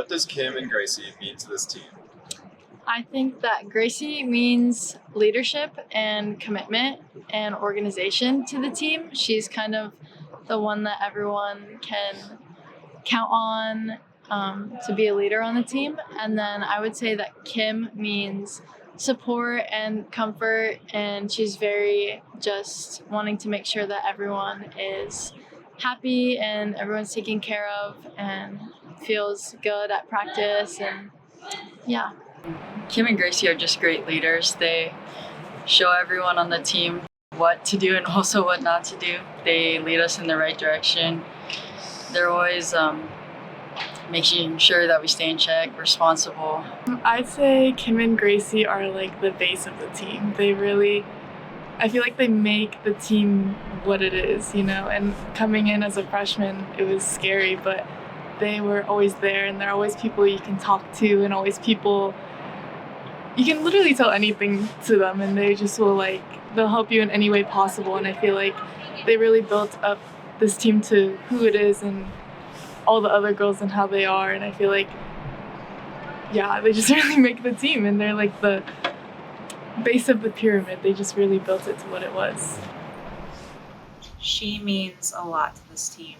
What does Kim and Gracie mean to this team? I think that Gracie means leadership and commitment and organization to the team. She's kind of the one that everyone can count on to be a leader on the team. And then I would say that Kim means support and comfort, and she's very just wanting to make sure that everyone is happy and everyone's taken care of and feels good at practice. And yeah. Kim and Gracie are just great leaders. They show everyone on the team what to do and also what not to do. They lead us in the right direction. They're always making sure that we stay in check, responsible. I'd say Kim and Gracie are like the base of the team. I feel like they make the team what it is, and coming in as a freshman, it was scary, but they were always there, and they're always people you can talk to, and always people you can literally tell anything to them, and they just will they'll help you in any way possible. And I feel like they really built up this team to who it is and all the other girls and how they are. And I feel like, yeah, they just really make the team, and they're like the base of the pyramid. They just really built it to what it was. She means a lot to this team,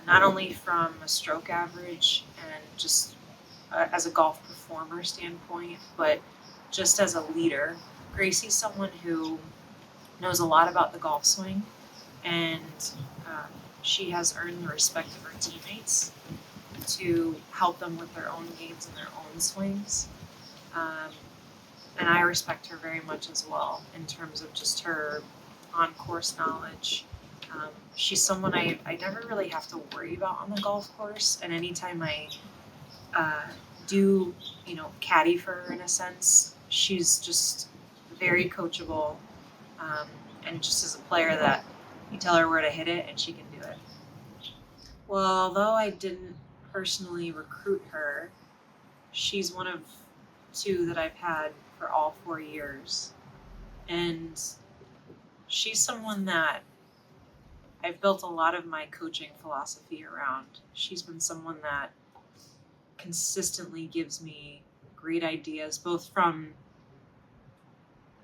not only from a stroke average and just as a golf performer standpoint, but just as a leader. Gracie's someone who knows a lot about the golf swing, and she has earned the respect of her teammates to help them with their own games and their own swings. And I respect her very much as well in terms of just her on-course knowledge. She's someone I never really have to worry about on the golf course, and anytime I do, caddy for her in a sense, she's just very coachable, and just as a player that you tell her where to hit it and she can do it. Well, although I didn't personally recruit her, she's one of two that I've had for all 4 years. And she's someone that I've built a lot of my coaching philosophy around. She's been someone that consistently gives me great ideas, both from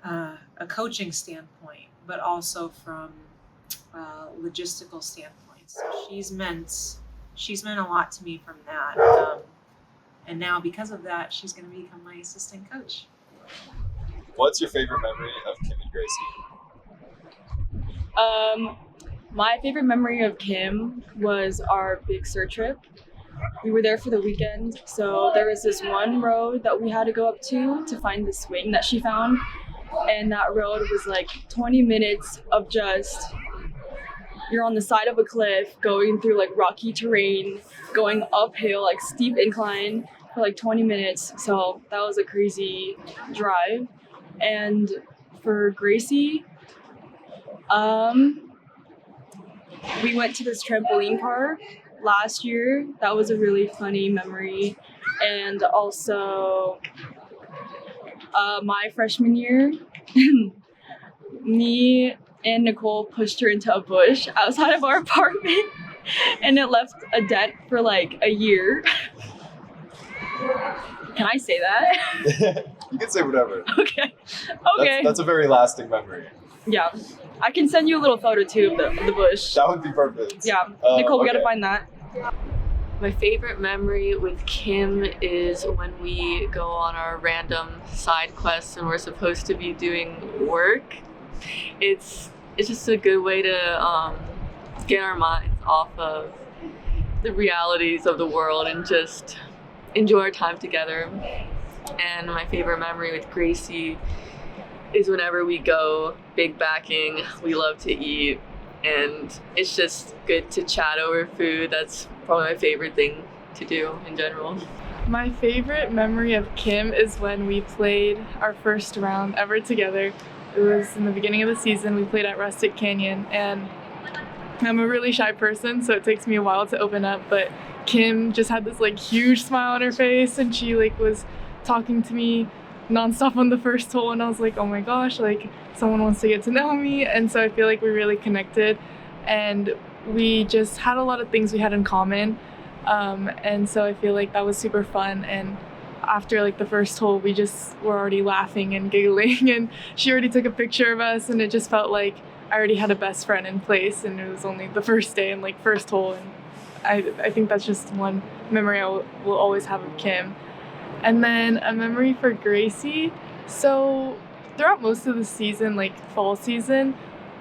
a coaching standpoint, but also from a logistical standpoint. So she's meant a lot to me from that. And now because of that, she's going to become my assistant coach. What's your favorite memory of Kim and Gracie? My favorite memory of Kim was our Big Sur trip. We were there for the weekend, so there was this one road that we had to go up to find the swing that she found, and that road was like 20 minutes of just, you're on the side of a cliff, going through like rocky terrain, going uphill, like steep incline for like 20 minutes, so that was a crazy drive. And for Gracie, we went to this trampoline park last year. That was a really funny memory. And also my freshman year, me and Nicole pushed her into a bush outside of our apartment, and it left a dent for like a year. Can I say that? You can say whatever. Okay. That's a very lasting memory. Yeah. I can send you a little photo too of the bush. That would be perfect. Yeah. Nicole, we gotta find that. My favorite memory with Kim is when we go on our random side quests and we're supposed to be doing work. It's just a good way to get our minds off of the realities of the world and just enjoy our time together. And my favorite memory with Gracie is whenever we go big backing, we love to eat, and it's just good to chat over food. That's probably my favorite thing to do in general. My favorite memory of Kim is when we played our first round ever together. It was in the beginning of the season. We played at Rustic Canyon, and I'm a really shy person, so it takes me a while to open up, but Kim just had this huge smile on her face, and she was talking to me nonstop on the first hole, and I was like, oh my gosh, someone wants to get to know me. And so I feel like we really connected, and we just had a lot of things we had in common. And so I feel like that was super fun. And after like the first hole, we just were already laughing and giggling, and she already took a picture of us, and it just felt like I already had a best friend in place, and it was only the first day and like first hole. And I think that's just one memory I will always have of Kim. And then a memory for Gracie. So throughout most of the season, like fall season,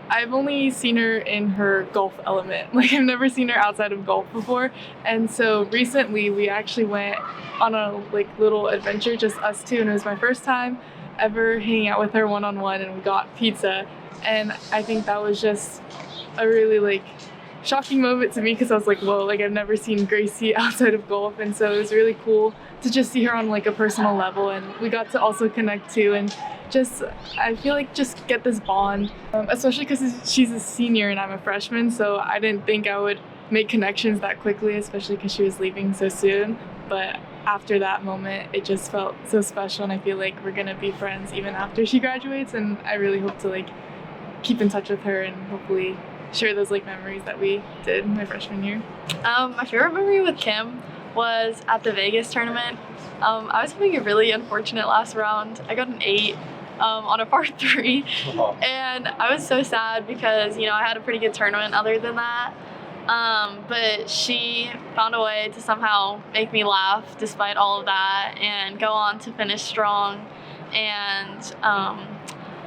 I've only seen her in her golf element. Like I've never seen her outside of golf before. And so recently we actually went on a like little adventure, just us two, and it was my first time ever hanging out with her one-on-one, and we got pizza. And I think that was just a really like shocking moment to me, because I was like, whoa, like I've never seen Gracie outside of golf. And so it was really cool to just see her on like a personal level, and we got to also connect too, and just I feel like just get this bond, especially because she's a senior and I'm a freshman, so I didn't think I would make connections that quickly, especially because she was leaving so soon. But after that moment, it just felt so special, and I feel like we're gonna be friends even after she graduates, and I really hope to like keep in touch with her and hopefully share those like memories that we did my freshman year. My favorite memory with Kim was at the Vegas tournament. I was having a really unfortunate last round. I got an 8 on a par 3, and I was so sad because, you know, I had a pretty good tournament other than that. But she found a way to somehow make me laugh despite all of that and go on to finish strong. And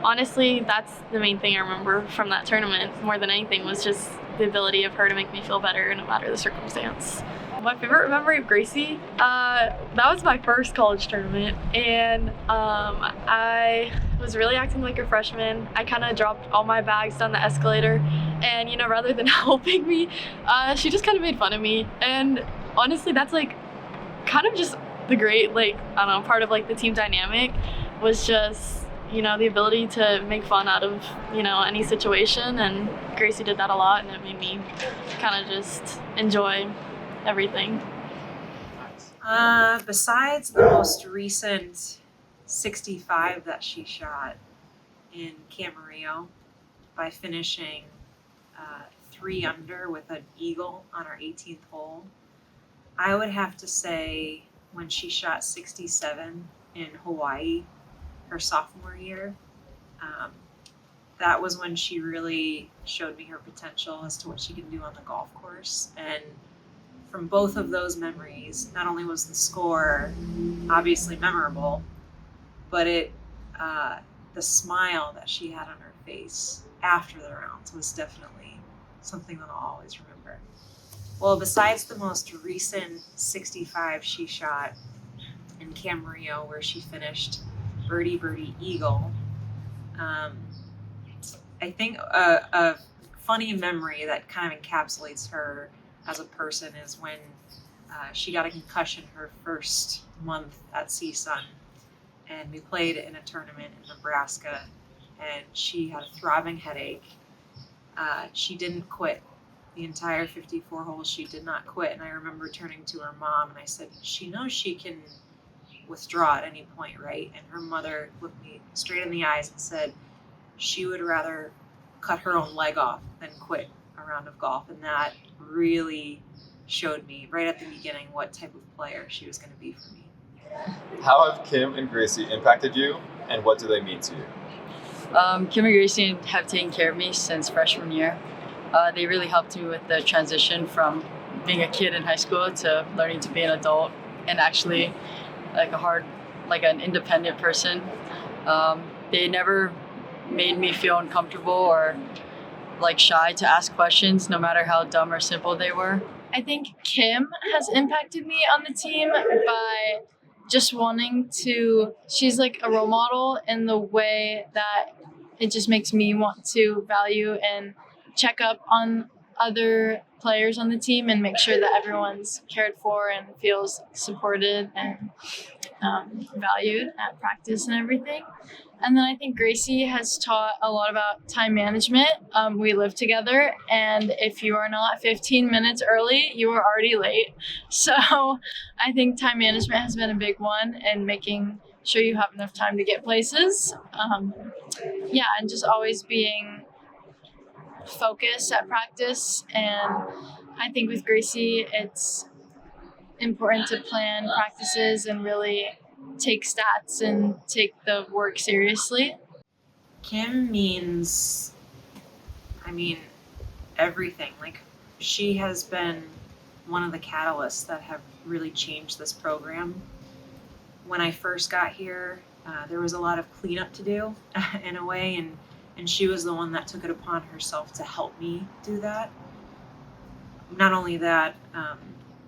honestly, that's the main thing I remember from that tournament more than anything, was just the ability of her to make me feel better no matter the circumstance. My favorite memory of Gracie, that was my first college tournament, and I was really acting like a freshman. I kind of dropped all my bags down the escalator, and you know, rather than helping me, she just kind of made fun of me. And honestly, that's like kind of just the great, like, I don't know, part of like the team dynamic was just, you know, the ability to make fun out of, you know, any situation. And Gracie did that a lot, and it made me kind of just enjoy everything. Besides the most recent 65 that she shot in Camarillo by finishing 3 under with an eagle on her 18th hole, I would have to say when she shot 67 in Hawaii her sophomore year, that was when she really showed me her potential as to what she can do on the golf course. And from both of those memories, not only was the score obviously memorable, but the smile that she had on her face after the rounds was definitely something that I'll always remember. Well, besides the most recent 65 she shot in Camarillo, where she finished birdie, birdie, eagle, I think a funny memory that kind of encapsulates her as a person is when she got a concussion her first month at CSUN, and we played in a tournament in Nebraska, and she had a throbbing headache. She didn't quit the entire 54 holes. She did not quit, and I remember turning to her mom and I said, she knows she can withdraw at any point, right? And her mother looked me straight in the eyes and said she would rather cut her own leg off than quit a round of golf. And that really showed me right at the beginning what type of player she was going to be for me. How have Kim and Gracie impacted you, and what do they mean to you? Kim and Gracie have taken care of me since freshman year. They really helped me with the transition from being a kid in high school to learning to be an adult and actually like an independent person. They never made me feel uncomfortable or like shy to ask questions, no matter how dumb or simple they were. I think Kim has impacted me on the team by just wanting to, she's like a role model in the way that it just makes me want to value and check up on other players on the team and make sure that everyone's cared for and feels supported and valued at practice and everything. And then I think Gracie has taught a lot about time management. We live together, and if you are not 15 minutes early, you are already late. So I think time management has been a big one, and making sure you have enough time to get places. And just always being focused at practice. And I think with Gracie, it's important to plan practices and really take stats and take the work seriously. Kim means, everything. Like, she has been one of the catalysts that have really changed this program. When I first got here, there was a lot of cleanup to do in a way, and she was the one that took it upon herself to help me do that. Not only that,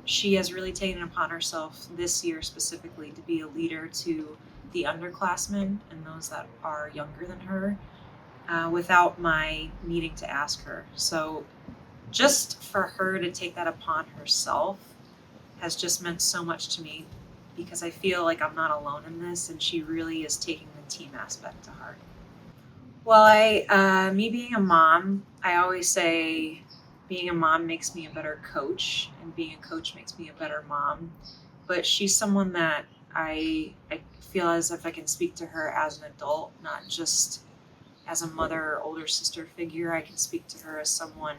she has really taken it upon herself this year specifically to be a leader to the underclassmen and those that are younger than her, without my needing to ask her. So just for her to take that upon herself has just meant so much to me, because I feel like I'm not alone in this, and she really is taking the team aspect to heart. Well, me being a mom, I always say being a mom makes me a better coach, and being a coach makes me a better mom. But she's someone that I feel as if I can speak to her as an adult, not just as a mother or older sister figure. I can speak to her as someone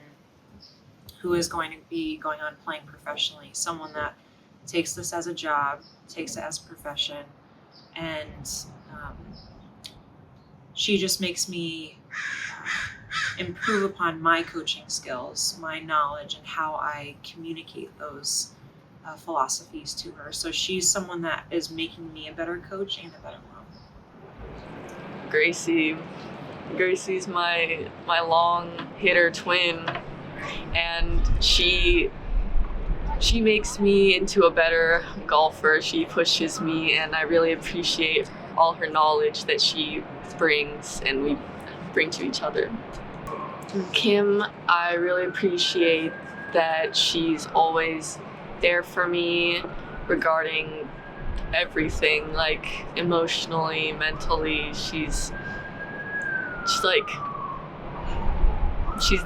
who is going to be going on playing professionally, someone that takes this as a job, takes it as a profession, and she just makes me improve upon my coaching skills, my knowledge, and how I communicate those philosophies to her. So she's someone that is making me a better coach and a better mom. Gracie's my long hitter twin, and she makes me into a better golfer. She pushes me, and I really appreciate all her knowledge that she brings and we bring to each other. Kim, I really appreciate that she's always there for me regarding everything, like emotionally, mentally. She's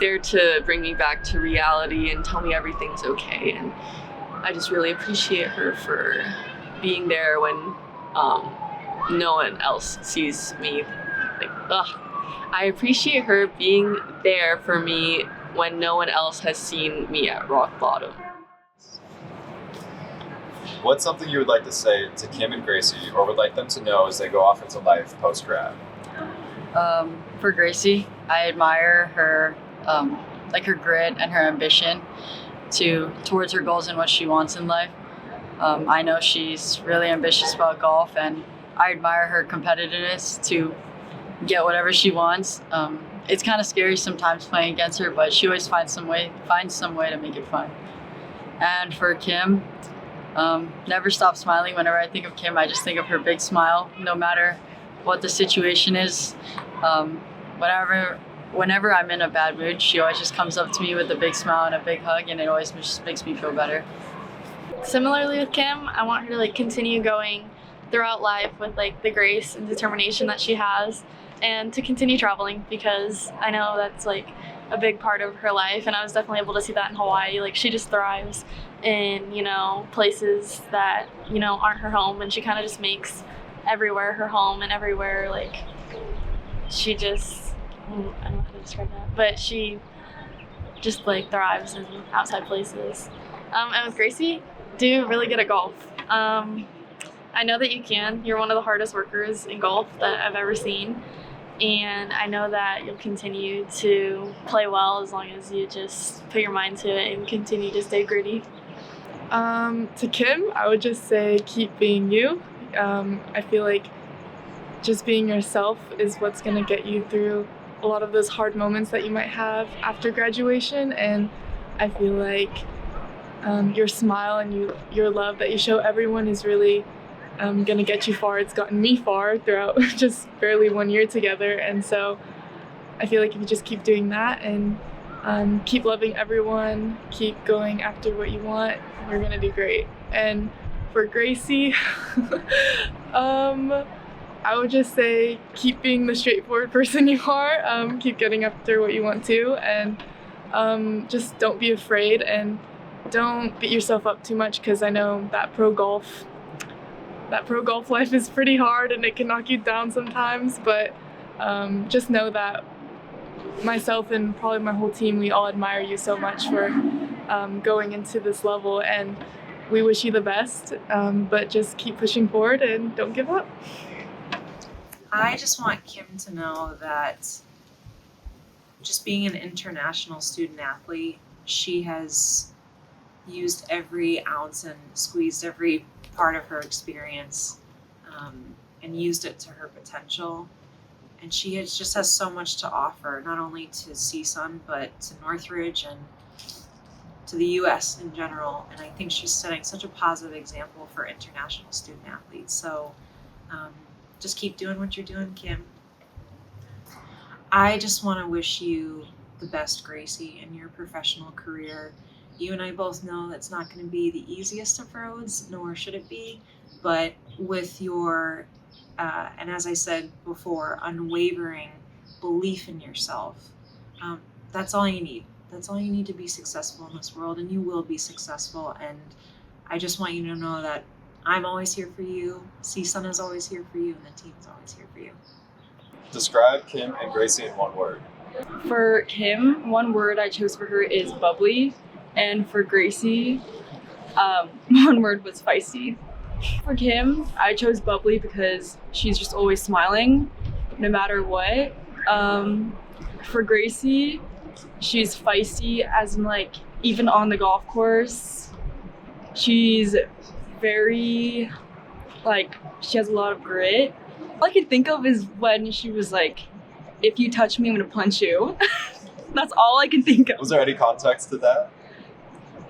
there to bring me back to reality and tell me everything's okay. And I just really appreciate her for being there when no one else sees me. I appreciate her being there for me when no one else has seen me at rock bottom. What's something you would like to say to Kim and Gracie, or would like them to know as they go off into life post-grad? For Gracie, I admire her, her grit and her ambition towards her goals and what she wants in life. I know she's really ambitious about golf, and I admire her competitiveness to get whatever she wants. It's kind of scary sometimes playing against her, but she always finds some way to make it fun. And for Kim, never stop smiling. Whenever I think of Kim, I just think of her big smile, no matter what the situation is. Whenever I'm in a bad mood, she always just comes up to me with a big smile and a big hug, and it always just makes me feel better. Similarly with Kim, I want her to continue going throughout life with the grace and determination that she has, and to continue traveling, because I know that's a big part of her life, and I was definitely able to see that in Hawaii. She just thrives in places that aren't her home, and she kind of just makes everywhere her home, and everywhere she just I don't know how to describe that, but she just thrives in outside places. And with Gracie, do really good at golf. I know that you can. You're one of the hardest workers in golf that I've ever seen. And I know that you'll continue to play well as long as you just put your mind to it and continue to stay gritty. To Kim, I would just say keep being you. I feel like just being yourself is what's going to get you through a lot of those hard moments that you might have after graduation. And I feel like your smile and your love that you show everyone is really going to get you far. It's gotten me far throughout just barely 1 year together. And so I feel like if you just keep doing that and keep loving everyone, keep going after what you want, you're going to do great. And for Gracie, I would just say keep being the straightforward person you are, keep getting after what you want to, and just don't be afraid, and don't beat yourself up too much, because I know that pro golf life is pretty hard and it can knock you down sometimes, but just know that myself and probably my whole team, we all admire you so much for going into this level, and we wish you the best, but just keep pushing forward and don't give up. I just want Kim to know that just being an international student athlete, she has used every ounce and squeezed every part of her experience and used it to her potential. And she just has so much to offer, not only to CSUN, but to Northridge and to the U.S. in general. And I think she's setting such a positive example for international student athletes. So just keep doing what you're doing, Kim. I just want to wish you the best, Gracie, in your professional career. You and I both know that's not going to be the easiest of roads, nor should it be. But with your, and as I said before, unwavering belief in yourself, that's all you need. That's all you need to be successful in this world, and you will be successful. And I just want you to know that I'm always here for you, CSUN is always here for you, and the team is always here for you. Describe Kim and Gracie in one word. For Kim, one word I chose for her is bubbly, and for Gracie, one word was feisty. For Kim, I chose bubbly because she's just always smiling, no matter what. For Gracie, she's feisty, as in like even on the golf course, she's very she has a lot of grit. All I can think of is when she was like, "If you touch me, I'm gonna punch you." That's all I can think of. Was there any context to that?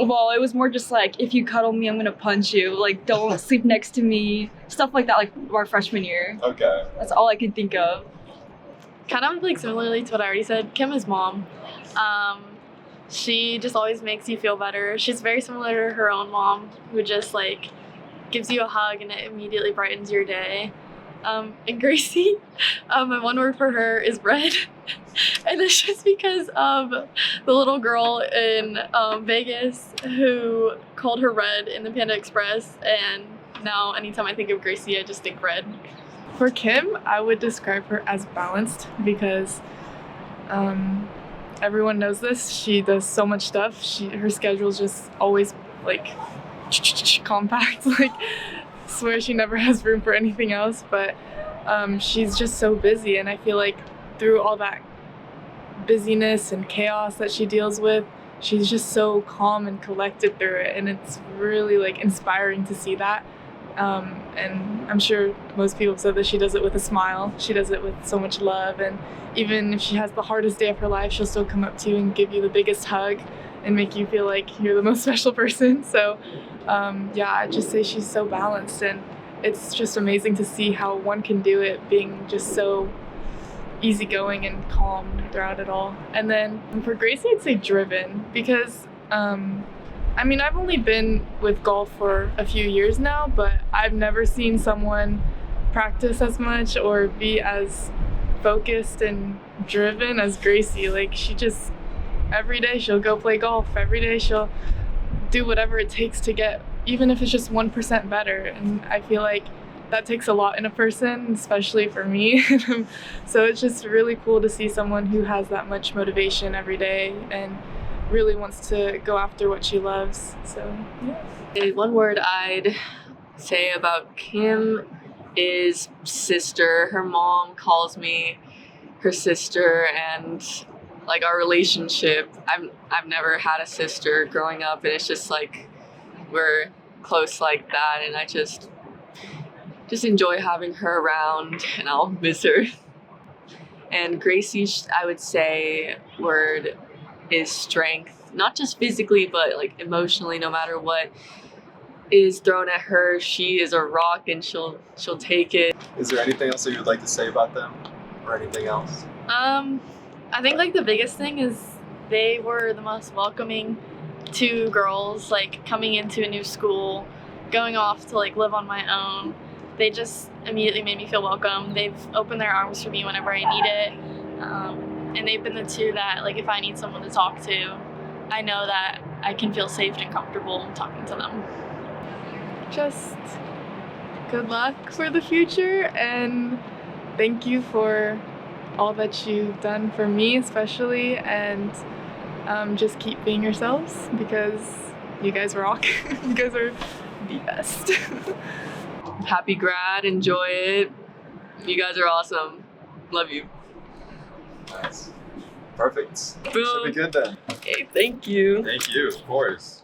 Well, it was more just like, if you cuddle me, I'm gonna punch you. Like, don't sleep next to me. Stuff like that, like our freshman year. Okay. That's all I can think of. Kind of like similarly to what I already said, Kim is mom. She just always makes you feel better. She's very similar to her own mom, who just like gives you a hug and it immediately brightens your day. And Gracie, my one word for her is red. And it's just because of the little girl in Vegas who called her red in the Panda Express. And now anytime I think of Gracie, I just think red. For Kim, I would describe her as balanced because everyone knows this. She does so much stuff. Her schedule is just always like compact. Like, swear she never has room for anything else. But she's just so busy, and I feel like through all that busyness and chaos that she deals with, she's just so calm and collected through it, and it's really like inspiring to see that. And I'm sure most people have said that she does it with a smile. She does it with so much love, and even if she has the hardest day of her life, she'll still come up to you and give you the biggest hug and make you feel like you're the most special person. So yeah, I'd just say she's so balanced, and it's just amazing to see how one can do it being just so easygoing and calm throughout it all. And then for Gracie, I'd say driven, because I mean, I've only been with golf for a few years now, but I've never seen someone practice as much or be as focused and driven as Gracie. Like, she just, every day she'll go play golf. Every day she'll do whatever it takes to get, even if it's just 1% better. And I feel like that takes a lot in a person, especially for me. So it's just really cool to see someone who has that much motivation every day and really wants to go after what she loves. So yeah. One word I'd say about Kim is sister. Her mom calls me her sister, and like our relationship, I've never had a sister growing up, and it's just like we're close like that, and I just enjoy having her around, and I'll miss her. And Gracie, I would say word is strength, not just physically, but like emotionally. No matter what is thrown at her, she is a rock, and she'll take it. Is there anything else that you would like to say about them, or anything else? I think like the biggest thing is they were the most welcoming two girls, like coming into a new school, going off to like live on my own. They just immediately made me feel welcome. They've opened their arms for me whenever I need it. And they've been the two that, like, if I need someone to talk to, I know that I can feel safe and comfortable talking to them. Just good luck for the future, and thank you for all that you've done for me especially, and just keep being yourselves, because You guys rock. You guys are the best. Happy grad, enjoy it. You guys are awesome. Love you. Nice. Perfect. Boom. Should be good then. Okay, thank you. Thank you, of course.